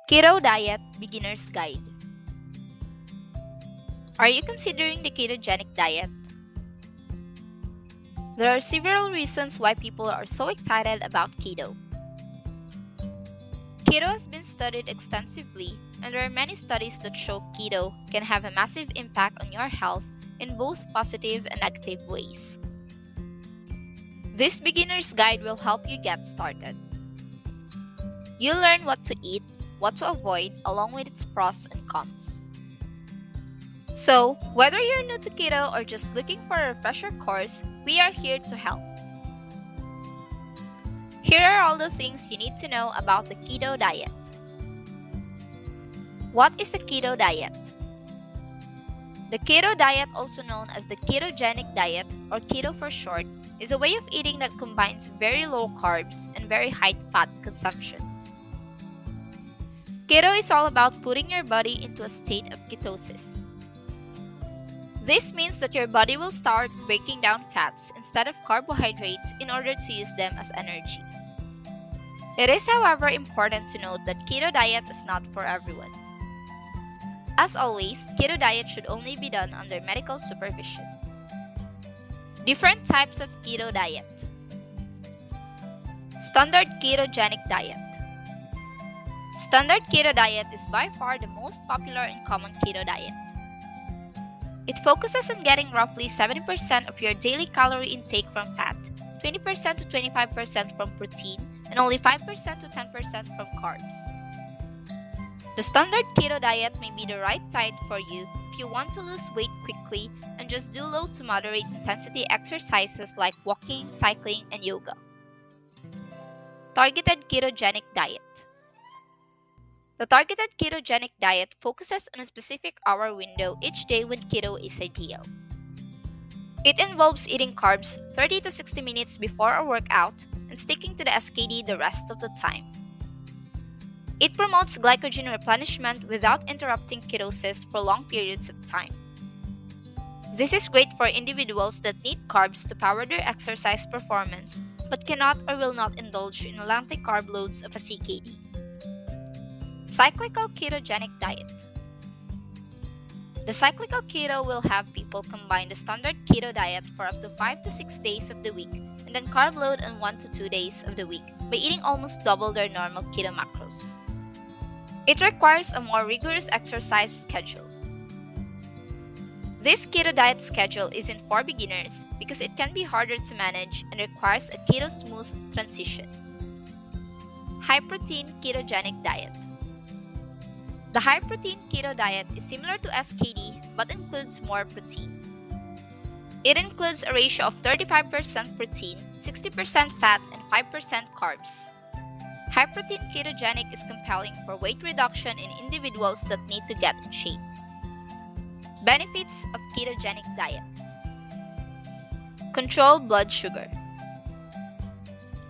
Keto Diet Beginner's Guide. Are you considering the ketogenic diet? There are several reasons why people are so excited about keto. Keto has been studied extensively, and there are many studies that show keto can have a massive impact on your health in both positive and negative ways. This beginner's guide will help you get started. You'll learn what to eat, what to avoid, along with its pros and cons. So, whether you're new to keto or just looking for a refresher course, we are here to help. Here are all the things you need to know about the keto diet. What is a keto diet? The keto diet, also known as the ketogenic diet, or keto for short, is a way of eating that combines very low carbs and very high fat consumption. Keto is all about putting your body into a state of ketosis. This means that your body will start breaking down fats instead of carbohydrates in order to use them as energy. It is, however, important to note that keto diet is not for everyone. As always, keto diet should only be done under medical supervision. Different types of keto diet. Standard ketogenic diet. Standard keto diet is by far the most popular and common keto diet. It focuses on getting roughly 70% of your daily calorie intake from fat, 20% to 25% from protein, and only 5% to 10% from carbs. The standard keto diet may be the right diet for you if you want to lose weight quickly and just do low to moderate intensity exercises like walking, cycling, and yoga. Targeted ketogenic diet. The targeted ketogenic diet focuses on a specific hour window each day when keto is ideal. It involves eating carbs 30 to 60 minutes before a workout and sticking to the SKD the rest of the time. It promotes glycogen replenishment without interrupting ketosis for long periods of time. This is great for individuals that need carbs to power their exercise performance but cannot or will not indulge in lengthy carb loads of a CKD. Cyclical ketogenic diet. The cyclical keto will have people combine the standard keto diet for up to 5 to 6 days of the week and then carb load on 1 to 2 days of the week by eating almost double their normal keto macros. It requires a more rigorous exercise schedule. This keto diet schedule isn't for beginners because it can be harder to manage and requires a keto smooth transition. High protein ketogenic diet. The high-protein keto diet is similar to SKD but includes more protein. It includes a ratio of 35% protein, 60% fat, and 5% carbs. High-protein ketogenic is compelling for weight reduction in individuals that need to get in shape. Benefits of ketogenic diet. Control blood sugar.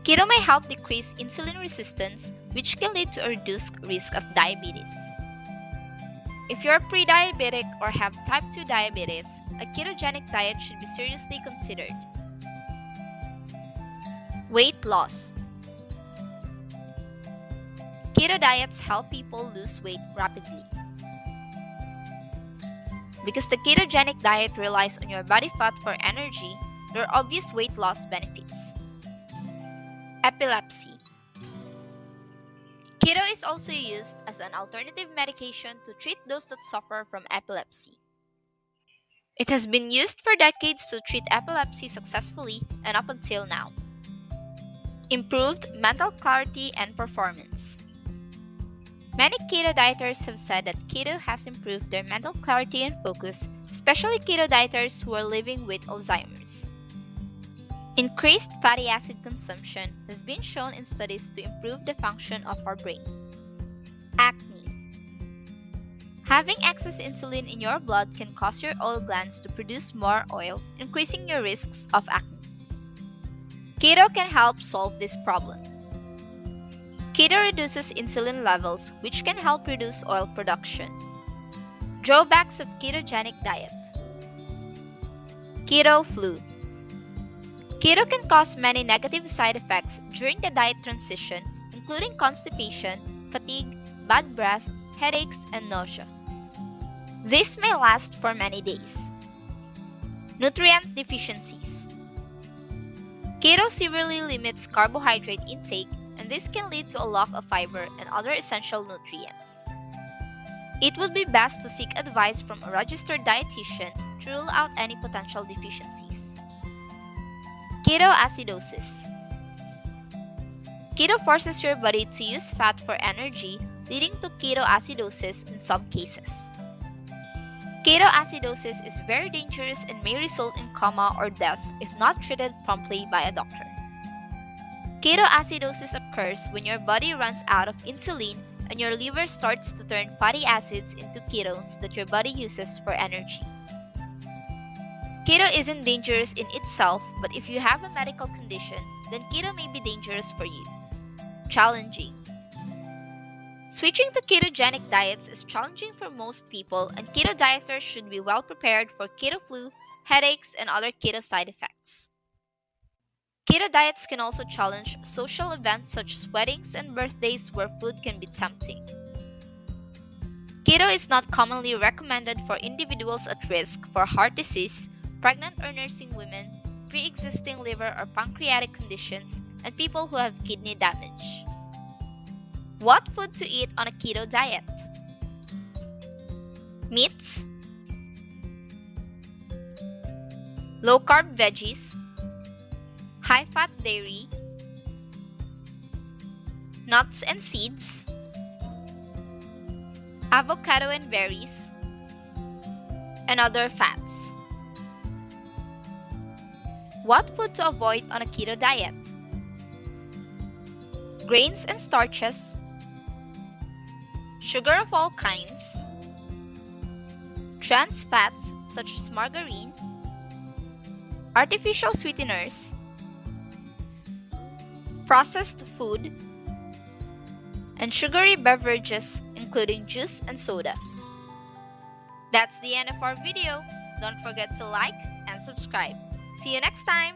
Keto may help decrease insulin resistance, which can lead to a reduced risk of diabetes. If you're pre-diabetic or have type 2 diabetes, a ketogenic diet should be seriously considered. Weight loss. Keto diets help people lose weight rapidly. Because the ketogenic diet relies on your body fat for energy, there are obvious weight loss benefits. Epilepsy. Keto is also used as an alternative medication to treat those that suffer from epilepsy. It has been used for decades to treat epilepsy successfully and up until now. Improved mental clarity and performance. Many keto dieters have said that keto has improved their mental clarity and focus, especially keto dieters who are living with Alzheimer's. Increased fatty acid consumption has been shown in studies to improve the function of our brain. Acne. Having excess insulin in your blood can cause your oil glands to produce more oil, increasing your risks of acne. Keto can help solve this problem. Keto reduces insulin levels, which can help reduce oil production. Drawbacks of ketogenic diet. Keto flu. Keto can cause many negative side effects during the diet transition, including constipation, fatigue, bad breath, headaches, and nausea. This may last for many days. Nutrient deficiencies. Keto severely limits carbohydrate intake, and this can lead to a lack of fiber and other essential nutrients. It would be best to seek advice from a registered dietitian to rule out any potential deficiencies. Ketoacidosis. Keto forces your body to use fat for energy, leading to ketoacidosis in some cases. Ketoacidosis is very dangerous and may result in coma or death if not treated promptly by a doctor. Ketoacidosis occurs when your body runs out of insulin and your liver starts to turn fatty acids into ketones that your body uses for energy. Keto isn't dangerous in itself, but if you have a medical condition, then keto may be dangerous for you. Challenging. Switching to ketogenic diets is challenging for most people, and keto dieters should be well prepared for keto flu, headaches, and other keto side effects. Keto diets can also challenge social events such as weddings and birthdays where food can be tempting. Keto is not commonly recommended for individuals at risk for heart disease, pregnant or nursing women, pre-existing liver or pancreatic conditions, and people who have kidney damage. What food to eat on a keto diet? Meats, low-carb veggies, high-fat dairy, nuts and seeds, avocado and berries, and other fats. What food to avoid on a keto diet? Grains and starches, sugar of all kinds, trans fats such as margarine, artificial sweeteners, processed food, and sugary beverages including juice and soda. That's the end of our video. Don't forget to like and subscribe. See you next time!